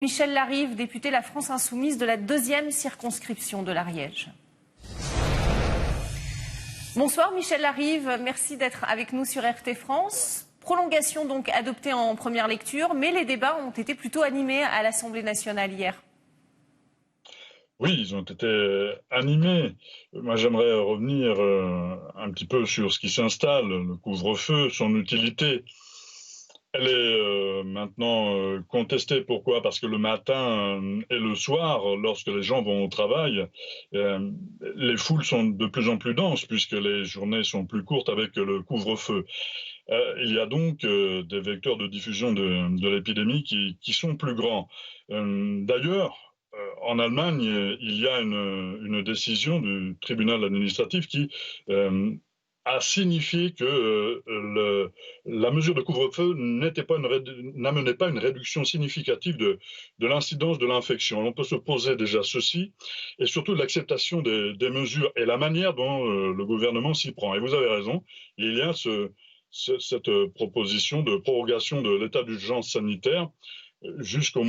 Michel Larive, député La France Insoumise de la 2e circonscription de l'Ariège. Bonsoir Michel Larive, merci d'être avec nous sur RT France. Prolongation donc adoptée en première lecture, mais les débats ont été plutôt animés à l'Assemblée nationale hier. Oui, ils ont été animés. Moi, j'aimerais revenir un petit peu sur ce qui s'installe, le couvre-feu, son utilité. Elle est maintenant contestée. Pourquoi? Parce que le matin et le soir, lorsque les gens vont au travail, les foules sont de plus en plus denses puisque les journées sont plus courtes avec le couvre-feu. Il y a donc des vecteurs de diffusion de l'épidémie qui sont plus grands. D'ailleurs, en Allemagne, il y a une décision du tribunal administratif qui a signifié que la mesure de couvre-feu n'amenait pas une réduction significative de l'incidence de l'infection. On peut se poser déjà ceci, et surtout l'acceptation des mesures et la manière dont le gouvernement s'y prend. Et vous avez raison, il y a cette proposition de prorogation de l'état d'urgence sanitaire jusqu'au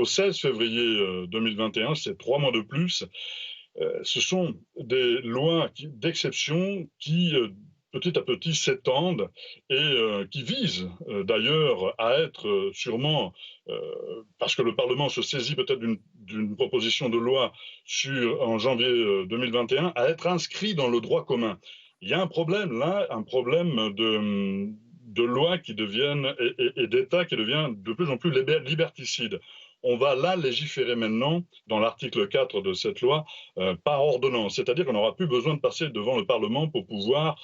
16 février 2021, c'est 3 mois de plus. Ce sont des lois d'exception qui, petit à petit, s'étendent et qui visent d'ailleurs à être sûrement, parce que le Parlement se saisit peut-être d'une proposition de loi en janvier 2021, à être inscrit dans le droit commun. Il y a un problème là, un problème de lois qui deviennent et d'État qui devient de plus en plus liberticide. On va là légiférer maintenant, dans l'article 4 de cette loi, par ordonnance. C'est-à-dire qu'on n'aura plus besoin de passer devant le Parlement pour pouvoir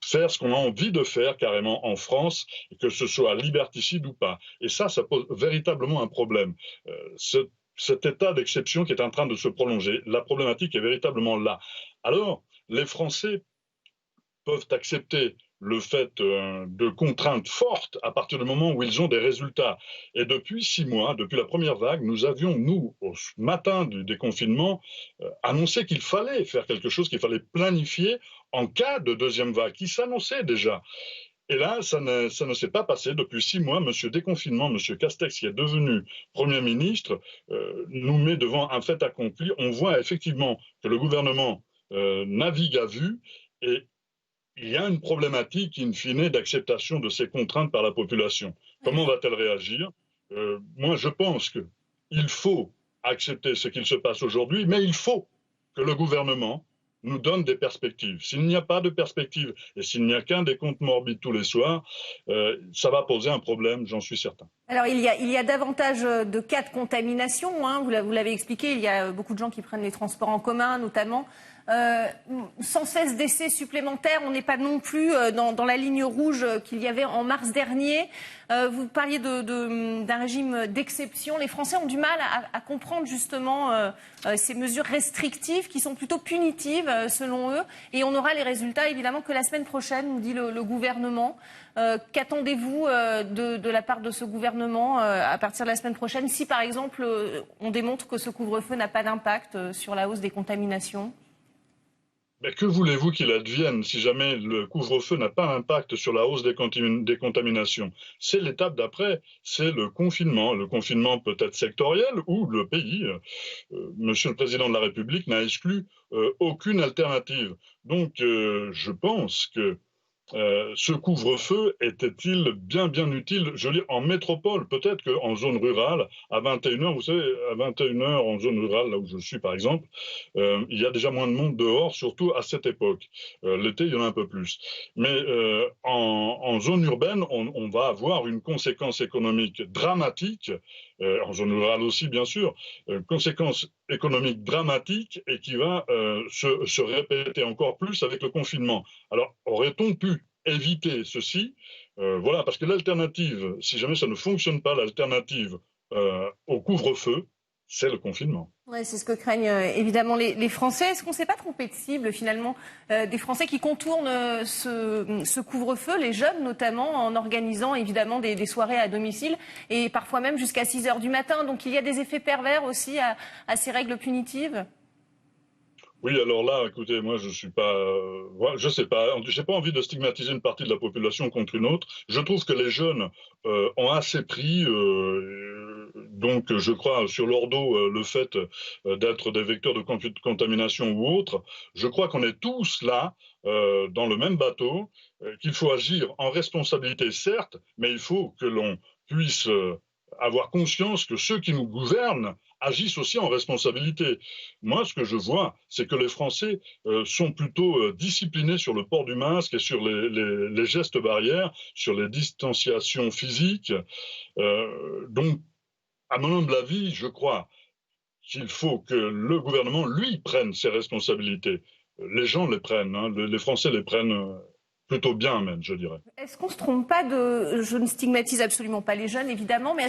faire ce qu'on a envie de faire carrément en France, que ce soit liberticide ou pas. Et ça pose véritablement un problème. Cet état d'exception qui est en train de se prolonger, la problématique est véritablement là. Alors, les Français peuvent accepter le fait de contraintes fortes à partir du moment où ils ont des résultats. Et depuis 6 mois, depuis la première vague, nous avions, au matin du déconfinement, annoncé qu'il fallait faire quelque chose, qu'il fallait planifier en cas de deuxième vague, qui s'annonçait déjà. Et là, ça ne s'est pas passé. Depuis 6 mois, Monsieur Déconfinement, Monsieur Castex, qui est devenu Premier ministre, nous met devant un fait accompli. On voit effectivement que le gouvernement navigue à vue et il y a une problématique, in fine, d'acceptation de ces contraintes par la population. Comment va-t-elle réagir? Moi, je pense qu'il faut accepter ce qu'il se passe aujourd'hui, mais il faut que le gouvernement nous donne des perspectives. S'il n'y a pas de perspectives et s'il n'y a qu'un décompte morbide tous les soirs, ça va poser un problème, j'en suis certain. Alors il y a davantage de cas de contamination, hein, vous l'avez expliqué, il y a beaucoup de gens qui prennent les transports en commun notamment. Sans cesse d'essais supplémentaires, on n'est pas non plus dans la ligne rouge qu'il y avait en mars dernier. Vous parliez d'un régime d'exception. Les Français ont du mal à comprendre justement ces mesures restrictives qui sont plutôt punitives selon eux. Et on aura les résultats évidemment que la semaine prochaine, nous dit le gouvernement. Qu'attendez-vous de la part de ce gouvernement à partir de la semaine prochaine si par exemple on démontre que ce couvre-feu n'a pas d'impact sur la hausse des contaminations ? Mais que voulez-vous qu'il advienne si jamais le couvre-feu n'a pas d'impact sur la hausse des contaminations? C'est l'étape d'après, c'est le confinement. Le confinement peut être sectoriel ou le pays. Monsieur le Président de la République n'a exclu aucune alternative. Donc je pense que ce couvre-feu était-il bien utile? Je veux dire, en métropole, peut-être qu'en zone rurale, à 21h, vous savez, à 21h en zone rurale, là où je suis par exemple, il y a déjà moins de monde dehors, surtout à cette époque. L'été, il y en a un peu plus. Mais en zone urbaine, on va avoir une conséquence économique dramatique, en zone rurale aussi bien sûr, conséquence économique dramatique et qui va se répéter encore plus avec le confinement. Alors, aurait-on pu éviter ceci? Voilà, parce que l'alternative, si jamais ça ne fonctionne pas, l'alternative au couvre-feu, c'est le confinement. Ouais, c'est ce que craignent évidemment les Français. Est-ce qu'on ne s'est pas trompé de cible finalement des Français qui contournent ce couvre-feu, les jeunes notamment, en organisant évidemment des soirées à domicile et parfois même jusqu'à 6h du matin. Donc il y a des effets pervers aussi à ces règles punitives. Oui, alors là, écoutez, moi, je suis pas, je sais pas, j'ai pas envie de stigmatiser une partie de la population contre une autre. Je trouve que les jeunes ont assez pris, donc, je crois, sur leur dos le fait d'être des vecteurs de contamination ou autre. Je crois qu'on est tous là dans le même bateau, qu'il faut agir en responsabilité, certes, mais il faut que l'on puisse avoir conscience que ceux qui nous gouvernent agissent aussi en responsabilité. Moi, ce que je vois, c'est que les Français sont plutôt disciplinés sur le port du masque et sur les gestes barrières, sur les distanciations physiques. Donc, à mon humble avis, je crois qu'il faut que le gouvernement, lui, prenne ses responsabilités. Les gens les prennent, hein, les Français les prennent plutôt bien même, je dirais. Est-ce qu'on se trompe pas de... Je ne stigmatise absolument pas les jeunes, évidemment, mais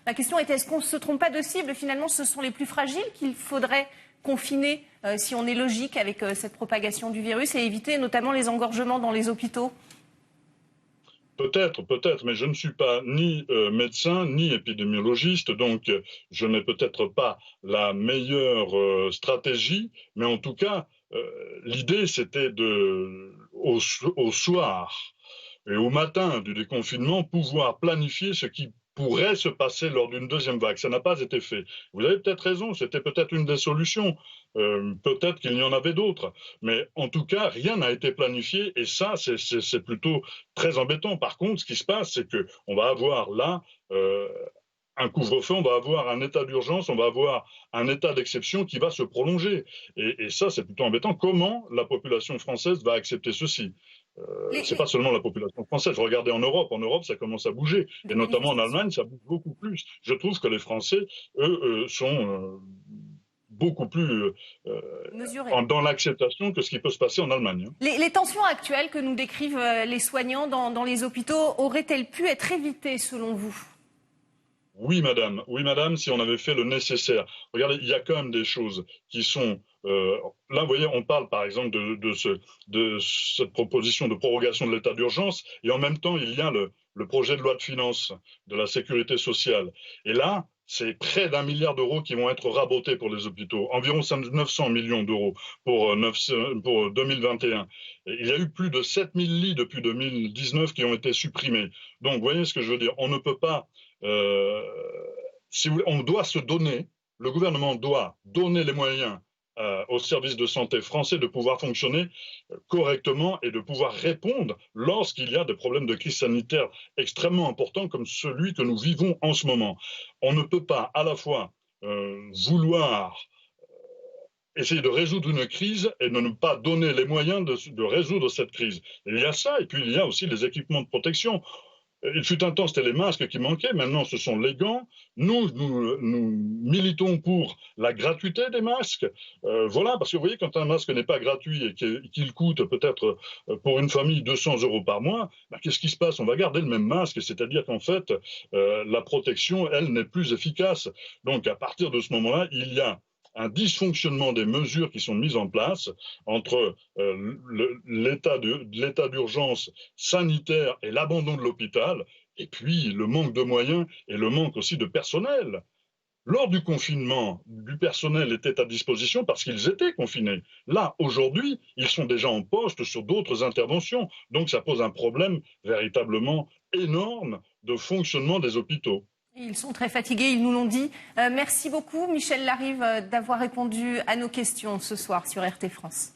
ma question était, est-ce qu'on ne se trompe pas de cible? Finalement, ce sont les plus fragiles qu'il faudrait confiner, si on est logique avec cette propagation du virus, et éviter notamment les engorgements dans les hôpitaux. Peut-être, mais je ne suis pas ni médecin ni épidémiologiste, donc je n'ai peut-être pas la meilleure stratégie, mais en tout cas, l'idée c'était au soir et au matin du déconfinement, pouvoir planifier ce qui pourrait se passer lors d'une deuxième vague. Ça n'a pas été fait. Vous avez peut-être raison, c'était peut-être une des solutions. Peut-être qu'il y en avait d'autres. Mais en tout cas, rien n'a été planifié et ça, c'est plutôt très embêtant. Par contre, ce qui se passe, c'est qu'on va avoir là un couvre-feu, on va avoir un état d'urgence, on va avoir un état d'exception qui va se prolonger. Et ça, c'est plutôt embêtant. Comment la population française va accepter ceci? Les, C'est pas les- seulement la population française. Regardez en Europe. En Europe, ça commence à bouger. Et des notamment en manifestations Allemagne, ça bouge beaucoup plus. Je trouve que les Français, eux, sont beaucoup plus mesurées. dans l'acceptation que ce qui peut se passer en Allemagne. Les tensions actuelles que nous décrivent les soignants dans les hôpitaux auraient-elles pu être évitées selon vous? Oui, madame, si on avait fait le nécessaire. Regardez, il y a quand même des choses qui sont... là, vous voyez, on parle par exemple de cette proposition de prorogation de l'état d'urgence, et en même temps, il y a le projet de loi de finances de la sécurité sociale. Et là, c'est près d'1 milliard d'euros qui vont être rabotés pour les hôpitaux, environ 900 millions d'euros pour 2021. Et il y a eu plus de 7000 lits depuis 2019 qui ont été supprimés. Donc, vous voyez ce que je veux dire? On ne peut pas euh, si vous voulez, on doit se donner, le gouvernement doit donner les moyens aux services de santé français de pouvoir fonctionner correctement et de pouvoir répondre lorsqu'il y a des problèmes de crise sanitaire extrêmement importants comme celui que nous vivons en ce moment. On ne peut pas à la fois vouloir essayer de résoudre une crise et de ne pas donner les moyens de résoudre cette crise. Il y a ça, et puis il y a aussi les équipements de protection. Il fut un temps, c'était les masques qui manquaient. Maintenant, ce sont les gants. Nous militons pour la gratuité des masques. Voilà, parce que vous voyez, quand un masque n'est pas gratuit et qu'il coûte peut-être pour une famille 200 euros par mois, ben, qu'est-ce qui se passe? On va garder le même masque. C'est-à-dire qu'en fait, la protection, elle, n'est plus efficace. Donc, à partir de ce moment-là, il y a un dysfonctionnement des mesures qui sont mises en place entre l'état d'urgence sanitaire et l'abandon de l'hôpital, et puis le manque de moyens et le manque aussi de personnel. Lors du confinement, du personnel était à disposition parce qu'ils étaient confinés. Là, aujourd'hui, ils sont déjà en poste sur d'autres interventions. Donc ça pose un problème véritablement énorme de fonctionnement des hôpitaux. Ils sont très fatigués, ils nous l'ont dit. Merci beaucoup, Michel Larive, d'avoir répondu à nos questions ce soir sur RT France.